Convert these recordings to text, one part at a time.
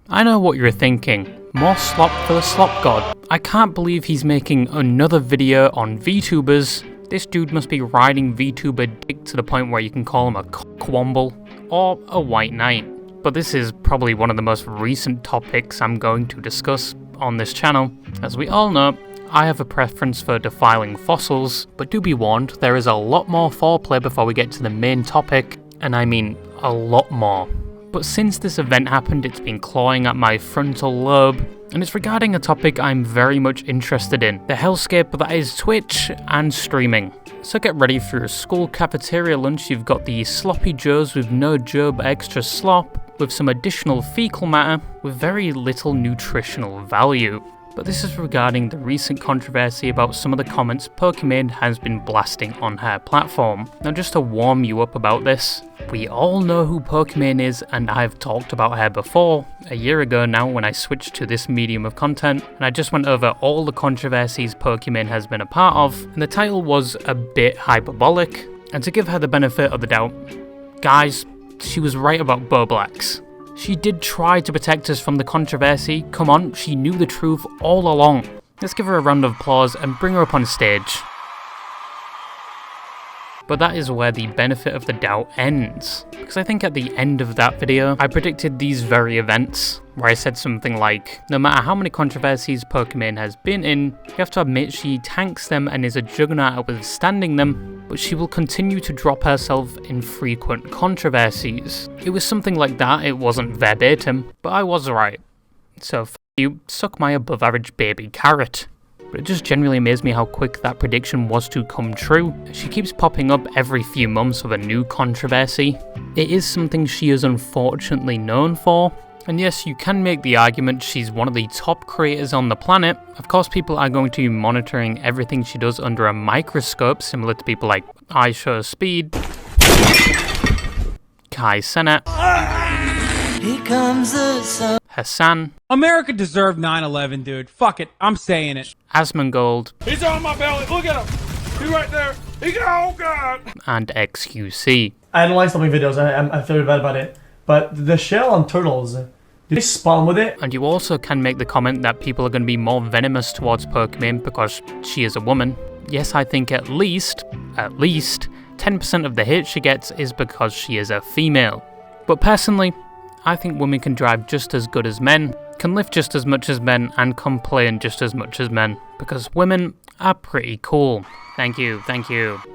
I know what you're thinking. More slop for the slop god. I can't believe he's making another video on Vtubers. This dude must be riding VTuber dick to the point where you can call him a cockwomble or a white knight. But this is probably one of the most recent topics I'm going to discuss on this channel. As we all know, I have a preference for defiling fossils, but do be warned, there is a lot more foreplay before we get to the main topic, and I mean a lot more. But since this event happened, it's been clawing at my frontal lobe, and it's regarding a topic I'm very much interested in, the hellscape that is Twitch and streaming. So get ready for your school cafeteria lunch. You've got the sloppy joes with no joe but extra slop, with some additional fecal matter, with very little nutritional value. But this is regarding the recent controversy about some of the comments Pokimane has been blasting on her platform. Now just to warm you up about this, we all know who Pokimane is, and I've talked about her before, a year ago now when I switched to this medium of content, and I just went over all the controversies Pokimane has been a part of, and the title was a bit hyperbolic, and to give her the benefit of the doubt, guys, she was right about Boblacks. She did try to protect us from the controversy. Come on, she knew the truth all along. Let's give her a round of applause and bring her up on stage. But that is where the benefit of the doubt ends. Because I think at the end of that video, I predicted these very events, where I said something like, no matter how many controversies Pokimane has been in, you have to admit she tanks them and is a juggernaut at withstanding them, but she will continue to drop herself in frequent controversies. It was something like that, it wasn't verbatim, but I was right. So f you, suck my above average baby carrot. But it just genuinely amazed me how quick that prediction was to come true. She keeps popping up every few months with a new controversy. It is something she is unfortunately known for. And yes, you can make the argument she's one of the top creators on the planet. Of course, people are going to be monitoring everything she does under a microscope, similar to people like ishowspeed, cenat, Here comes the sun. Hassan, America deserved 9/11, dude. Fuck it, I'm saying it. Asmongold, He's on my belly. Look at him. He's right there. Oh God. and XQC. I analyze so many videos. I feel bad about it. But the shell on turtles, do they spawn with it? And you also can make the comment that people are going to be more venomous towards Pokimane because she is a woman. Yes, I think at least 10% of the hate she gets is because she is a female. But personally, I think women can drive just as good as men, can lift just as much as men, and complain just as much as men, because women are pretty cool. Thank you.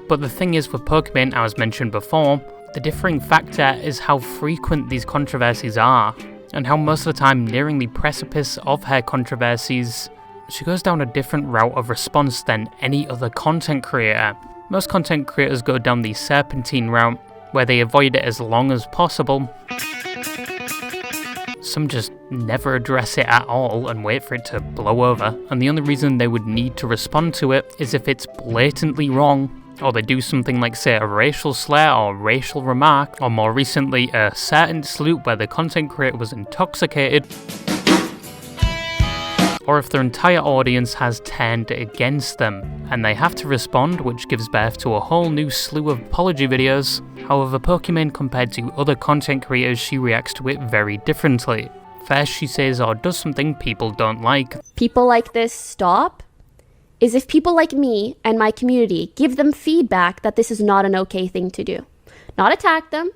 But the thing is with Pokimane, as mentioned before, the differing factor is how frequent these controversies are, and how most of the time nearing the precipice of her controversies, she goes down a different route of response than any other content creator. Most content creators go down the serpentine route, where they avoid it as long as possible. Some just never address it at all and wait for it to blow over, and the only reason they would need to respond to it is if it's blatantly wrong, or they do something like, say, a racial slur or racial remark, or more recently a certain salute where the content creator was intoxicated, or if their entire audience has turned against them, and they have to respond, which gives birth to a whole new slew of apology videos. However, Pokimane, compared to other content creators, she reacts to it very differently. First, she says or does something people don't like. People like this stop is if people like me and my community give them feedback that this is not an okay thing to do. Not attack them,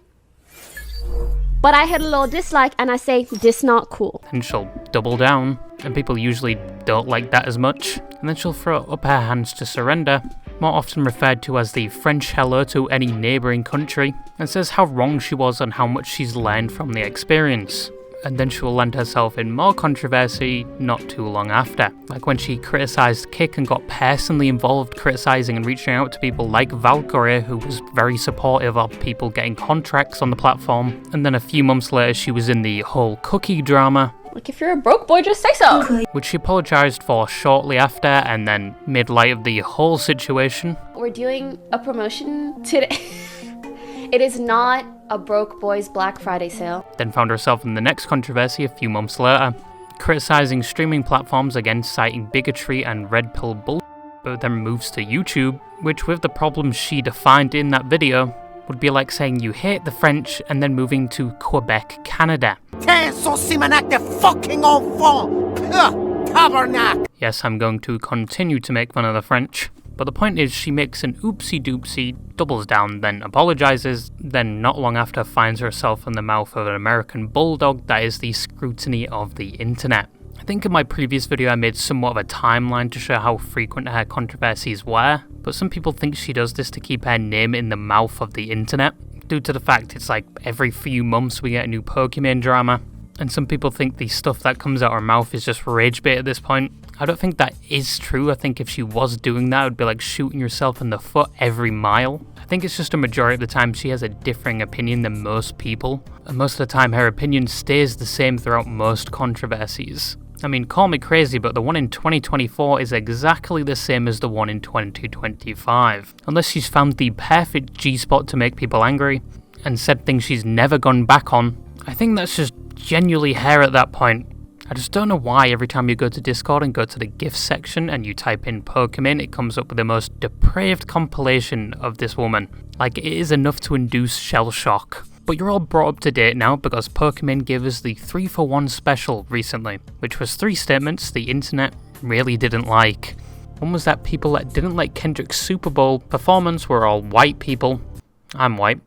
but I hit a little dislike and I say, this not cool. And she'll double down, and people usually don't like that as much, and then she'll throw up her hands to surrender, more often referred to as the French hello to any neighbouring country, and says how wrong she was and how much she's learned from the experience. And then she will land herself in more controversy not too long after, like when she criticised Kick and got personally involved criticising and reaching out to people like Valkyrie, who was very supportive of people getting contracts on the platform. And then a few months later she was in the whole cookie drama, Like, if you're a broke boy, just say so. which she apologised for shortly after and then made light of the whole situation. We're doing a promotion today. It is not a broke boys Black Friday sale. Then found herself in the next controversy a few months later, criticising streaming platforms, again citing bigotry and red pill bull, but then moves to YouTube, which with the problems she defined in that video, would be like saying you hate the French and then moving to Quebec, Canada. Yes, I'm going to continue to make fun of the French. But the point is, she makes an oopsie doopsie, doubles down, then apologizes, then not long after finds herself in the mouth of an American bulldog that is the scrutiny of the internet. I think in my previous video I made somewhat of a timeline to show how frequent her controversies were, but some people think she does this to keep her name in the mouth of the internet, due to the fact it's like every few months we get a new Pokimane drama, and some people think the stuff that comes out her mouth is just rage bait at this point. I don't think that is true. I think if she was doing that, it would be like shooting yourself in the foot every mile. I think it's just a majority of the time she has a differing opinion than most people, and most of the time her opinion stays the same throughout most controversies. I mean, call me crazy, but the one in 2024 is exactly the same as the one in 2025. Unless she's found the perfect G-spot to make people angry, and said things she's never gone back on, I think that's just genuinely her at that point. I just don't know why every time you go to Discord and go to the GIF section and you type in Pokimane, it comes up with the most depraved compilation of this woman. Like, it is enough to induce shell shock. But you're all brought up to date now because Pokimane gave us the 3-for-1 special recently, which was 3 statements the internet really didn't like. One was that people that didn't like Kendrick's Super Bowl performance were all white people. I'm white.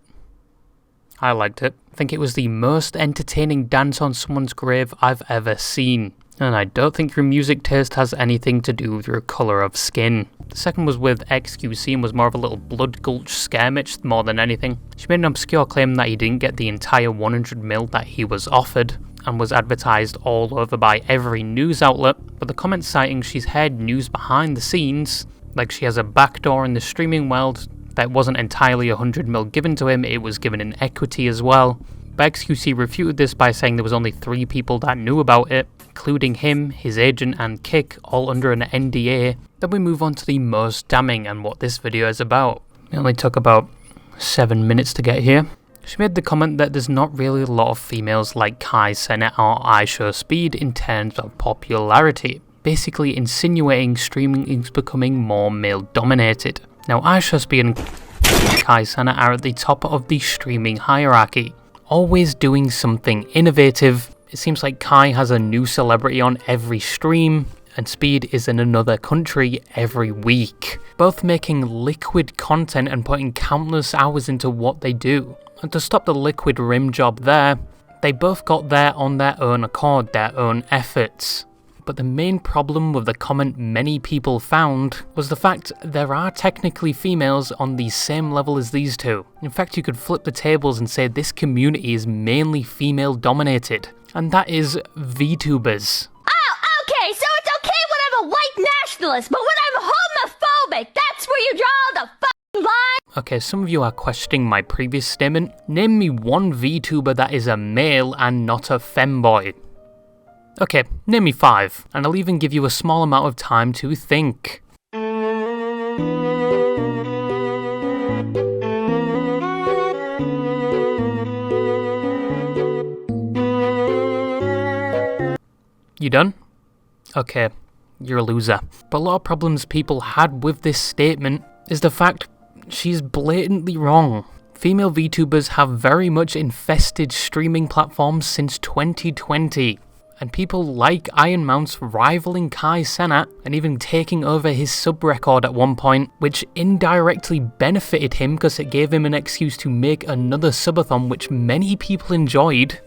I liked it. I think it was the most entertaining dance on someone's grave I've ever seen. And I don't think your music taste has anything to do with your colour of skin. The second was with XQC and was more of a little blood gulch skirmish more than anything. She made an obscure claim that he didn't get the entire 100 mil that he was offered, and was advertised all over by every news outlet, but the comments citing she's heard news behind the scenes, like she has a backdoor in the streaming world, that wasn't entirely 100 mil given to him, it was given in equity as well. But XQC refuted this by saying there was only 3 people that knew about it, including him, his agent and Kick, all under an NDA. Then we move on to the most damning and what this video is about. It only took about 7 minutes to get here. She made the comment that there's not really a lot of females like cenat or ishowspeed in terms of popularity, basically insinuating streaming is becoming more male dominated. Now ishowspeed and cenat are at the top of the streaming hierarchy, always doing something innovative. It seems like Kai has a new celebrity on every stream, and Speed is in another country every week, both making liquid content and putting countless hours into what they do. And to stop the liquid rim job there, they both got there on their own accord, their own efforts. But the main problem with the comment many people found was the fact there are technically females on the same level as these two. In fact, you could flip the tables and say this community is mainly female dominated, and that is Vtubers. Oh, okay, so it's okay when I'm a white nationalist, but when I'm homophobic, that's where you draw the fucking line? Okay, some of you are questioning my previous statement. Name me one VTuber that is a male and not a femboy. Okay, name me 5, and I'll even give you a small amount of time to think. You done? Okay, you're a loser. But a lot of problems people had with this statement is the fact she's blatantly wrong. Female VTubers have very much infested streaming platforms since 2020. And people like ironmouse rivaling cenat and even taking over his sub record at one point, which indirectly benefited him because it gave him an excuse to make another subathon which many people enjoyed.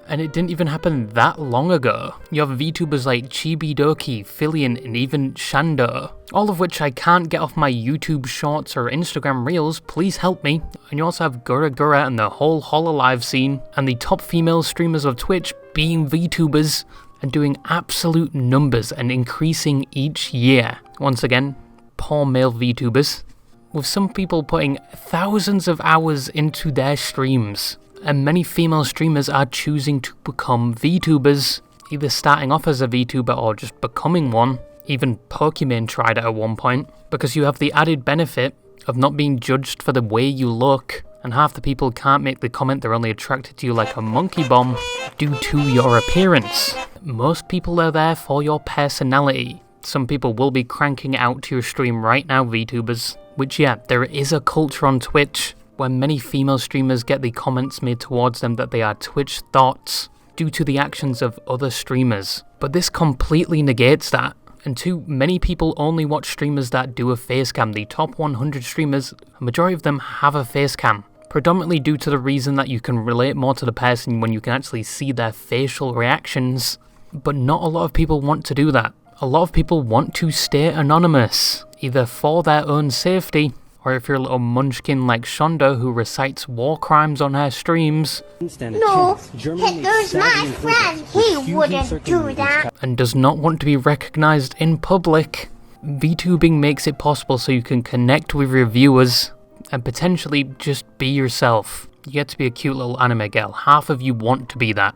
And it didn't even happen that long ago. You have VTubers like Chibidoki, Filian, and even Shando, all of which I can't get off my YouTube shorts or Instagram reels, please help me. And you also have Gura and the whole Hololive scene, and the top female streamers of Twitch being VTubers and doing absolute numbers and increasing each year. Once again, poor male VTubers, with some people putting thousands of hours into their streams. And many female streamers are choosing to become VTubers, either starting off as a VTuber or just becoming one. Even Pokimane tried it at one point, because you have the added benefit of not being judged for the way you look, and half the people can't make the comment they're only attracted to you like a monkey bomb due to your appearance. Most people are there for your personality. Some people will be cranking it out to your stream right now, VTubers, which yeah, there is a culture on Twitch where many female streamers get the comments made towards them that they are Twitch thoughts due to the actions of other streamers. But this completely negates that. And 2, many people only watch streamers that do a face cam. The top 100 streamers, a majority of them have a face cam. Predominantly due to the reason that you can relate more to the person when you can actually see their facial reactions. But not a lot of people want to do that. A lot of people want to stay anonymous, either for their own safety, or if you're a little munchkin like Shonda who recites war crimes on her streams. No, Hitler's my friend. He wouldn't do that. And does not want to be recognized in public. VTubing makes it possible so you can connect with your viewers and potentially just be yourself. You get to be a cute little anime girl. Half of you want to be that.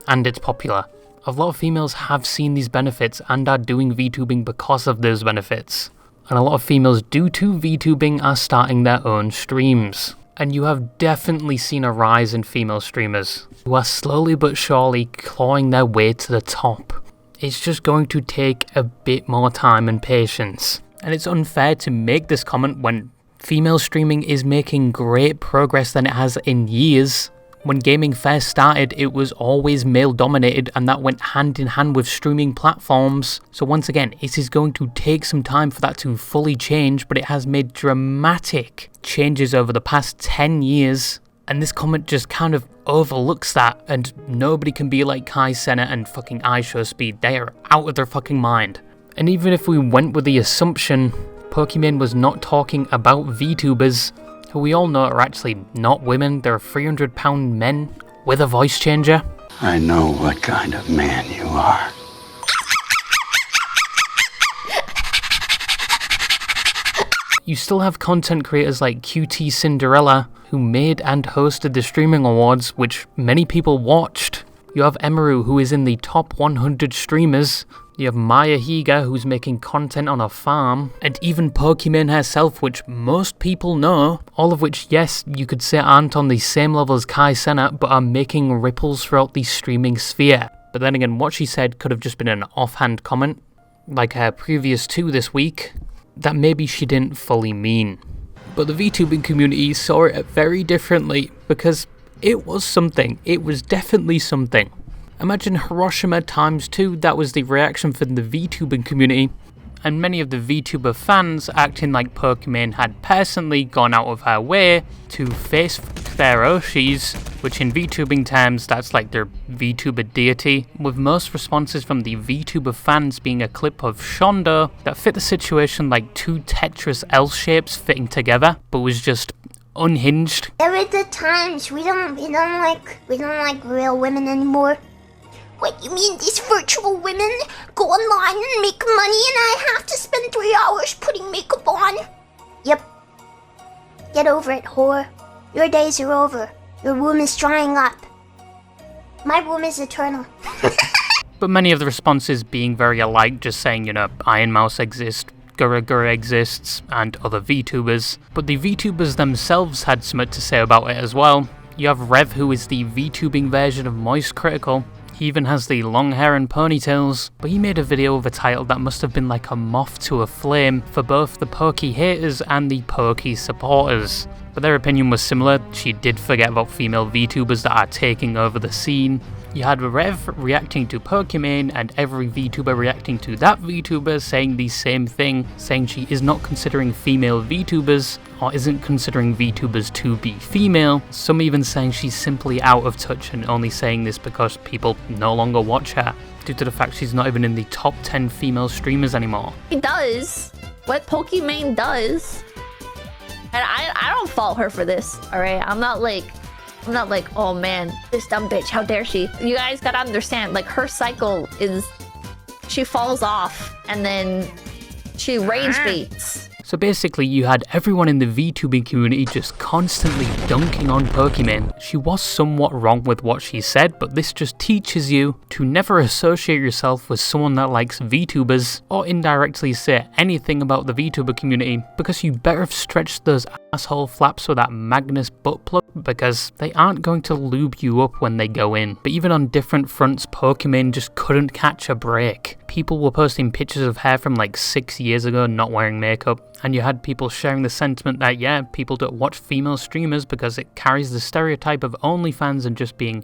And it's popular. A lot of females have seen these benefits and are doing VTubing because of those benefits. And a lot of females due to VTubing are starting their own streams. And you have definitely seen a rise in female streamers who are slowly but surely clawing their way to the top. It's just going to take a bit more time and patience. And it's unfair to make this comment when female streaming is making great progress than it has in years. When gaming first started, it was always male dominated, and that went hand in hand with streaming platforms. So once again, it is going to take some time for that to fully change, but it has made dramatic changes over the past 10 years. And this comment just kind of overlooks that, and nobody can be like cenat and fucking ishowspeed. They are out of their fucking mind. And even if we went with the assumption Pokimane was not talking about VTubers, who we all know are actually not women, they're 300-pound men with a voice changer. I know what kind of man you are. You still have content creators like QT Cinderella, who made and hosted the Streaming Awards, which many people watched. You have Emaru, who is in the top 100 streamers. You have Maya Higa, who's making content on a farm, and even Pokimane herself, which most people know, all of which, yes, you could say aren't on the same level as cenat, but are making ripples throughout the streaming sphere. But then again, what she said could have just been an offhand comment, like her previous 2 this week, that maybe she didn't fully mean. But the VTubing community saw it very differently, because it was something. It was definitely something. Imagine Hiroshima times 2, that was the reaction from the VTubing community, and many of the VTuber fans acting like Pokimane had personally gone out of her way to face their Oshis, which in VTubing terms that's like their VTuber deity, with most responses from the VTuber fans being a clip of Shonda that fit the situation like 2 Tetris L shapes fitting together, but was just unhinged. There are the times we don't like real women anymore. What, you mean these virtual women go online and make money and I have to spend 3 hours putting makeup on? Yep. Get over it, whore. Your days are over. Your womb is drying up. My womb is eternal. But many of the responses being very alike, just saying, you know, Ironmouse exists, Gura exists, and other VTubers. But the VTubers themselves had something to say about it as well. You have Rev, who is the VTubing version of Moist Critical. He even has the long hair and ponytails, but he made a video with a title that must have been like a moth to a flame for both the Poki haters and the Poki supporters. But their opinion was similar. She did forget about female VTubers that are taking over the scene. You had Rev reacting to Pokimane and every VTuber reacting to that VTuber saying the same thing, saying she is not considering female VTubers or isn't considering VTubers to be female. Some even saying she's simply out of touch and only saying this because people no longer watch her, due to the fact she's not even in the top 10 female streamers anymore. He does what Pokimane does. And I don't fault her for this, alright? I'm not like, oh man, this dumb bitch, how dare she? You guys gotta understand, like, her cycle is, she falls off, and then she rage baits. So basically, you had everyone in the VTubing community just constantly dunking on Pokimane. She was somewhat wrong with what she said, but this just teaches you to never associate yourself with someone that likes VTubers, or indirectly say anything about the VTuber community, because you better have stretched those asshole flaps with that Magnus butt plug, because they aren't going to lube you up when they go in. But even on different fronts, Pokimane just couldn't catch a break. People were posting pictures of hair from like 6 years ago not wearing makeup, and you had people sharing the sentiment that yeah, people don't watch female streamers because it carries the stereotype of OnlyFans and just being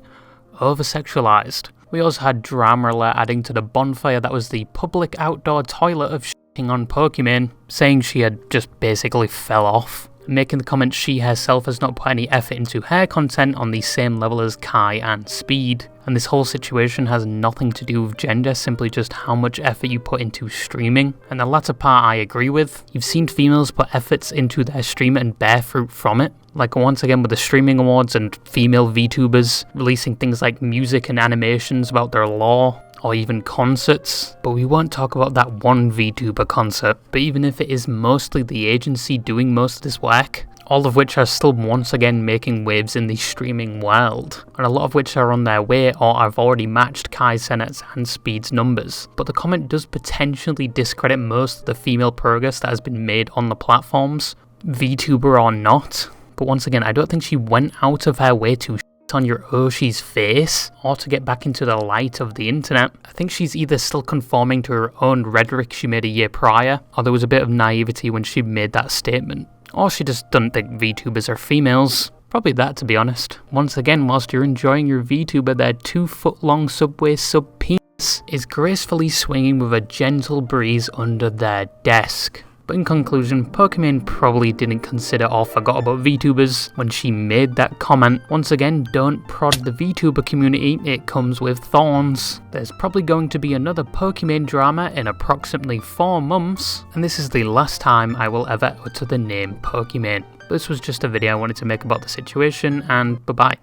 over-sexualized. We also had Drama Alert adding to the bonfire that was the public outdoor toilet of shitting on Pokimane, saying she had just basically fell off, making the comment she herself has not put any effort into hair content on the same level as Kai and Speed. And this whole situation has nothing to do with gender, simply just how much effort you put into streaming. And the latter part I agree with. You've seen females put efforts into their stream and bear fruit from it. Like once again with the streaming awards and female VTubers releasing things like music and animations about their lore, or even concerts. But we won't talk about that one VTuber concert. But even if it is mostly the agency doing most of this work, all of which are still once again making waves in the streaming world, and a lot of which are on their way or have already matched Kai's, cenat's and Speed's numbers. But the comment does potentially discredit most of the female progress that has been made on the platforms, VTuber or not. But once again, I don't think she went out of her way to on your Oshi's face, or to get back into the light of the internet. I think she's either still conforming to her own rhetoric she made a year prior, or there was a bit of naivety when she made that statement. Or she just doesn't think VTubers are females. Probably that, to be honest. Once again, whilst you're enjoying your VTuber, their 2-foot-long Subway sub penis is gracefully swinging with a gentle breeze under their desk. But in conclusion, Pokimane probably didn't consider or forgot about VTubers when she made that comment. Once again, don't prod the VTuber community, it comes with thorns. There's probably going to be another Pokimane drama in approximately 4 months, and this is the last time I will ever utter the name Pokimane. This was just a video I wanted to make about the situation, and bye bye.